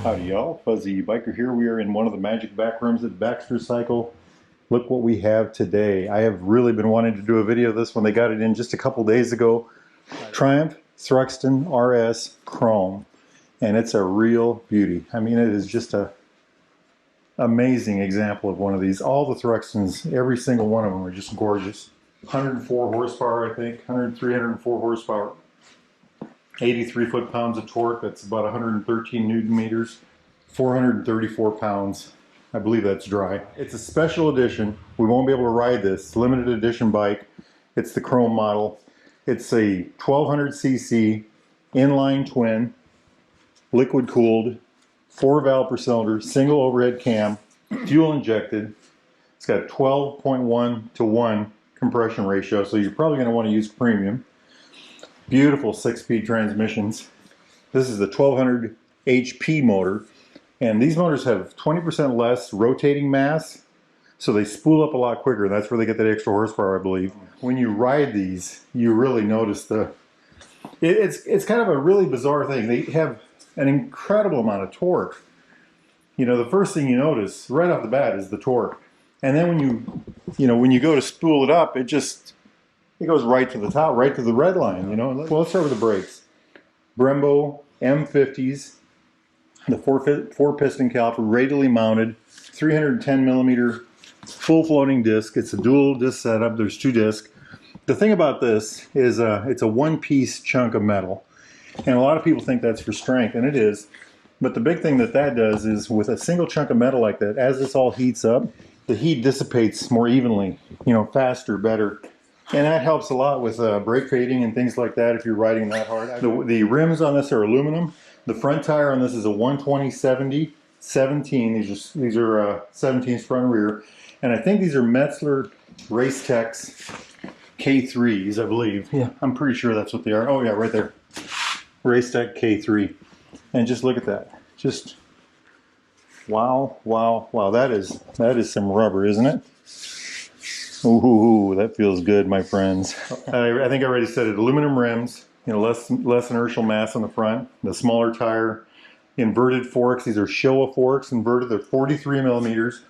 Howdy y'all, Fuzzy Biker here. We are in one of the magic back rooms at Baxter Cycle. Look what we have today. I have really been wanting to do a video of this when they got it in just a couple days ago. Triumph Thruxton RS Chrome. And it's a real beauty. I mean, it is just a amazing example of one of these. All the Thruxtons, every single one of them are just gorgeous. 104 horsepower, I think, 304 horsepower. 83 foot-pounds of torque, that's about 113 newton meters, 434 pounds. I believe that's dry. It's a special edition. We won't be able to ride this. Limited edition bike. It's the Chrome model. It's a 1200cc inline twin, liquid cooled, 4-valve per cylinder, single overhead cam, fuel injected. It's got 12.1:1 compression ratio, so you're probably going to want to use premium. Beautiful 6-speed transmissions. This is the 1200 HP motor, and these motors have 20% less rotating mass, so they spool up a lot quicker. That's where they get that extra horsepower, I believe. When you ride these, you really notice it's kind of a really bizarre thing. They have an incredible amount of torque. You know, the first thing you notice right off the bat is the torque, and then when you go to spool it up, it goes right to the top, right to the red line, you know. Well, let's start with the brakes. Brembo M50s, the four piston caliper, radially mounted, 310 millimeter full floating disc. It's a dual disc setup. There's 2 discs. The thing about this is it's a one-piece chunk of metal, and a lot of people think that's for strength, and it is. But the big thing that does is, with a single chunk of metal like that, as this all heats up, the heat dissipates more evenly, you know, faster, better. And that helps a lot with brake fading and things like that if you're riding that hard. The rims on this are aluminum. The front tire on this is a 120/70 17. These are 17s front and rear. And I think these are Metzler Racetech's K3s, I believe. Yeah, I'm pretty sure that's what they are. Oh yeah, right there. Racetech K3. And just look at that. Just wow, wow, wow. That is some rubber, isn't it? Ooh, that feels good, my friends. I think I already said it. Aluminum rims, you know, less inertial mass on the front. The smaller tire, inverted forks. These are Showa forks, inverted. They're 43 millimeters,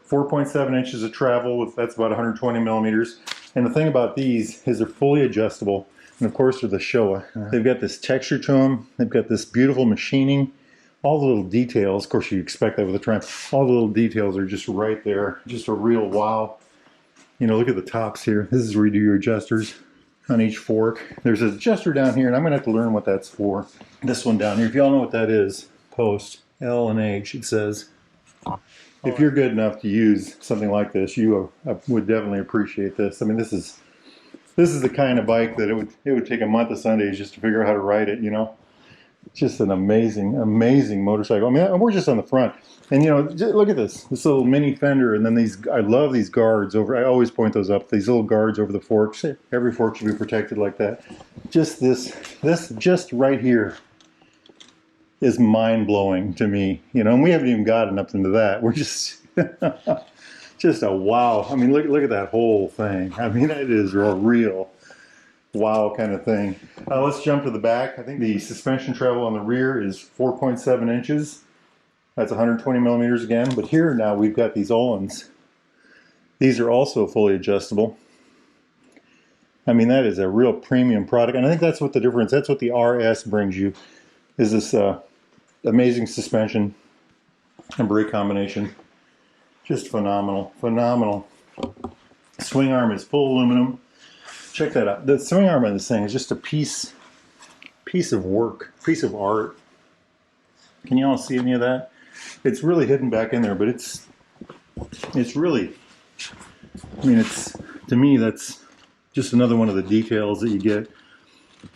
4.7 inches of travel. That's about 120 millimeters. And the thing about these is they're fully adjustable. And of course, they're the Showa. They've got this texture to them. They've got this beautiful machining. All the little details. Of course, you expect that with a Triumph. All the little details are just right there. Just a real wow. You know, look at the tops here. This is where you do your adjusters on each fork. There's an adjuster down here, and I'm going to have to learn what that's for. This one down here, if y'all know what that is, post L and H, it says. If you're good enough to use something like this, you would definitely appreciate this. I mean, this is the kind of bike that it would take a month of Sundays just to figure out how to ride it, you know. Just an amazing, amazing motorcycle. I mean, we're just on the front. And you know, look at this little mini fender, and then I love these guards over. I always point those up. These little guards over the forks. Every fork should be protected like that. Just this just right here is mind blowing to me. You know, and we haven't even gotten up into that. We're just just a wow. I mean, look at that whole thing. I mean, it is a real wow kind of thing. Let's jump to the back. I think the suspension travel on the rear is 4.7 inches. That's 120 millimeters again. But here now we've got these Öhlins. These are also fully adjustable. I mean, that is a real premium product. And I think that's what the difference, that's what the RS brings you, is this amazing suspension and brake combination. Just phenomenal, phenomenal. Swing arm is full aluminum. Check that out. The swing arm on this thing is just a piece of work, piece of art. Can you all see any of that? It's really hidden back in there, but it's really, I mean, to me, that's just another one of the details that you get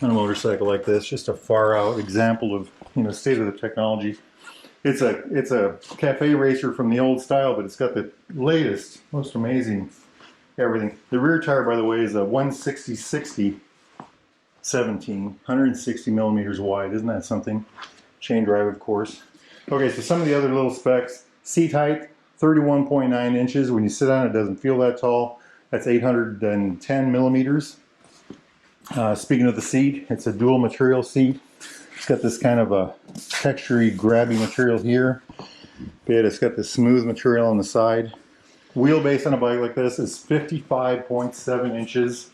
on a motorcycle like this. Just a far out example of, you know, state of the technology. It's a cafe racer from the old style, but it's got the latest, most amazing everything. The rear tire, by the way, is a 160/60 17, 160 millimeters wide. Isn't that something? Chain drive, of course. Okay, so some of the other little specs. Seat height, 31.9 inches. When you sit down, it doesn't feel that tall. That's 810 millimeters. Speaking of the seat, it's a dual material seat. got this kind of a textury, grabby material here. But it's got this smooth material on the side. Wheelbase on a bike like this is 55.7 inches.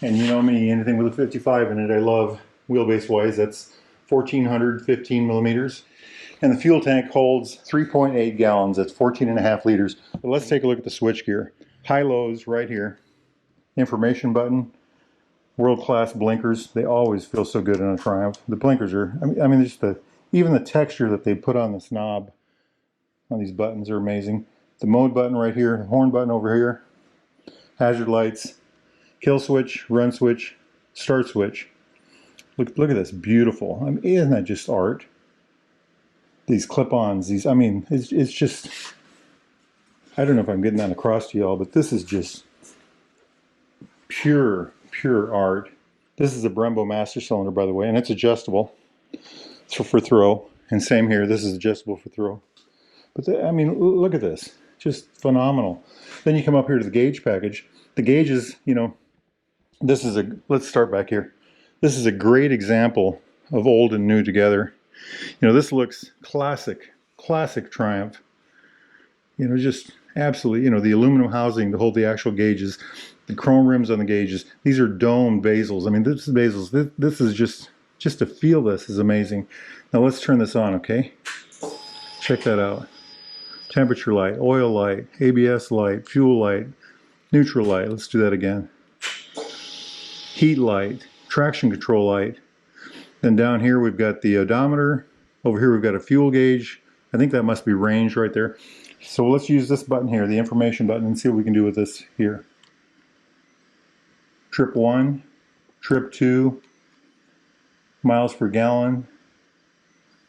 And you know me, anything with a 55 in it, I love wheelbase wise. That's 1415 millimeters. And the fuel tank holds 3.8 gallons. That's 14.5 liters. But let's take a look at the switch gear. High lows right here. Information button. World-class blinkers. They always feel so good in a Triumph. The blinkers are, I mean just even the texture that they put on this knob on these buttons are amazing. The mode button right here, the horn button over here, hazard lights, kill switch, run switch, start switch. Look at this, beautiful. I mean, isn't that just art? These clip-ons, these, I mean, it's just, I don't know if I'm getting that across to y'all, but this is just pure art. This is a Brembo master cylinder, by the way, and it's adjustable for throw. And same here, this is adjustable for throw. But I mean, look at this, just phenomenal. Then you come up here to the gauge package. The gauges, you know, this is let's start back here. This is a great example of old and new together. You know, this looks classic Triumph. You know, just absolutely, you know, the aluminum housing to hold the actual gauges, the chrome rims on the gauges. These are domed bezels. I mean, this is bezels. This is just to feel this is amazing. Now let's turn this on, okay? Check that out. Temperature light, oil light, ABS light, fuel light, neutral light. Let's do that again. Heat light, traction control light. Then down here we've got the odometer. Over here we've got a fuel gauge. I think that must be range right there. So let's use this button here, the information button, and see what we can do with this here. Trip 1, trip 2, miles per gallon.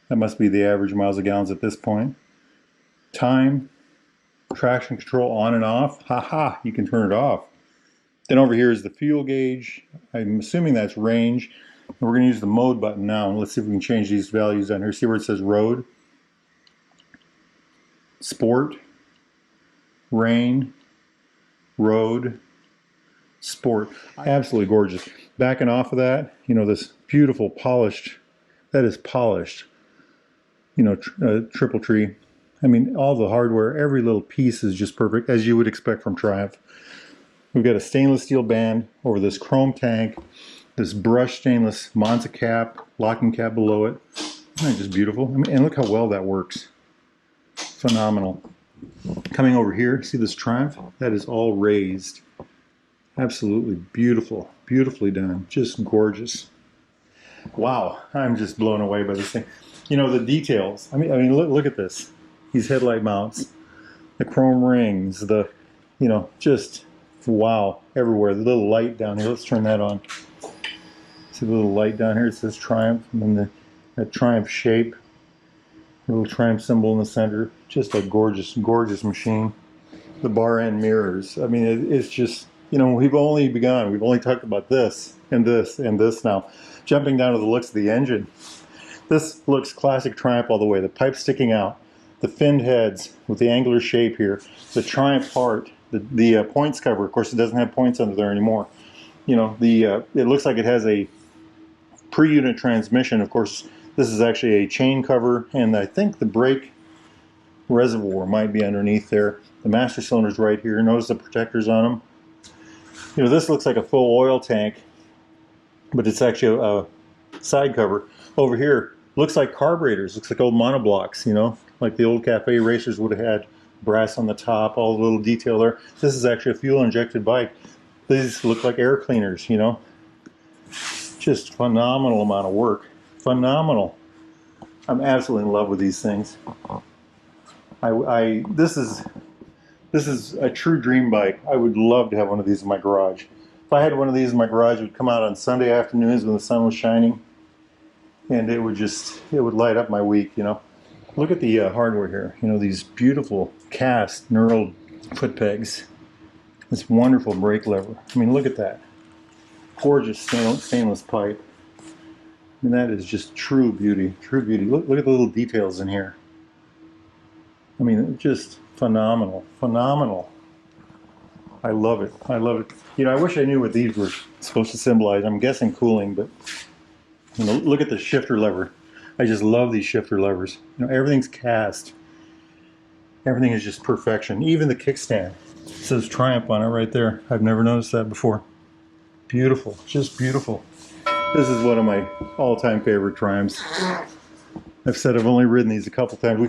That must be the average miles a gallons at this point. Time, traction control on and off. Haha, you can turn it off. Then over here is the fuel gauge. I'm assuming that's range. And we're going to use the mode button now. And let's see if we can change these values down here. See where it says road, sport, rain, road, sport. Absolutely gorgeous. Backing off of that, you know, this beautiful polished, that is polished, you know, triple tree. I mean, all the hardware, every little piece is just perfect, as you would expect from Triumph. We've got a stainless steel band over this chrome tank, this brushed stainless Monza cap, locking cap below it. Isn't that just beautiful? I mean, and look how well that works. Phenomenal. Coming over here, see this Triumph? That is all raised. Absolutely beautiful, beautifully done, just gorgeous. Wow, I'm just blown away by this thing. You know, the details. I mean, look at this. These headlight mounts, the chrome rings, the, you know, just wow, everywhere. The little light down here, let's turn that on. See the little light down here, it says Triumph, and then that Triumph shape, the little Triumph symbol in the center. Just a gorgeous, gorgeous machine. The bar end mirrors, I mean, it's just, you know, we've only begun. We've only talked about this and this and this now. Jumping down to the looks of the engine. This looks classic Triumph all the way. The pipe sticking out. The finned heads with the angular shape here, the Triumph heart, the points cover. Of course, it doesn't have points under there anymore. You know, it looks like it has a pre-unit transmission. Of course, this is actually a chain cover, and I think the brake reservoir might be underneath there. The master cylinder's right here. Notice the protectors on them. You know, this looks like a full oil tank, but it's actually a side cover. Over here, looks like carburetors. Looks like old monoblocks, you know, like the old cafe racers would have had. Brass on the top, all the little detail there. This is actually a fuel-injected bike. These look like air cleaners, you know. Just phenomenal amount of work. Phenomenal. I'm absolutely in love with these things. This is a true dream bike. I would love to have one of these in my garage. If I had one of these in my garage, it would come out on Sunday afternoons when the sun was shining, and it would light up my week, you know. Look at the hardware here. You know, these beautiful cast knurled foot pegs. This wonderful brake lever. I mean, look at that. Gorgeous stainless pipe. I mean, that is just true beauty. True beauty. Look at the little details in here. I mean, just phenomenal. Phenomenal. I love it. I love it. You know, I wish I knew what these were supposed to symbolize. I'm guessing cooling, but You know, look at the shifter lever. I just love these shifter levers. You know, everything's cast. Everything is just perfection. Even the kickstand. It says Triumph on it right there. I've never noticed that before. Beautiful, just beautiful. This is one of my all-time favorite Triumphs. I've said I've only ridden these a couple times.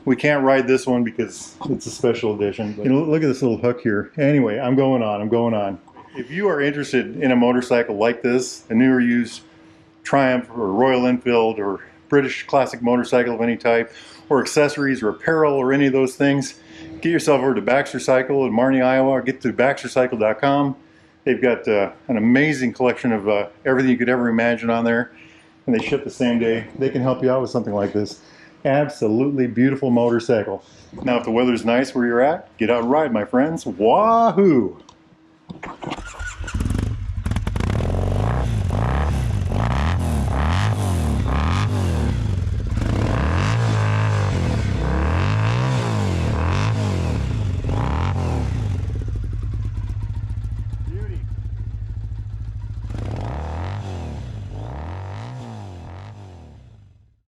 We can't ride this one because it's a special edition. But, you know, look at this little hook here. Anyway, I'm going on. If you are interested in a motorcycle like this, a new or used Triumph or Royal Enfield or British classic motorcycle of any type, or accessories or apparel or any of those things, get yourself over to Baxter Cycle in Marnie, Iowa, or get to baxtercycle.com. They've got an amazing collection of everything you could ever imagine on there, and they ship the same day. They can help you out with something like this. Absolutely beautiful motorcycle. Now, if the weather's nice where you're at, get out and ride, my friends. Wahoo!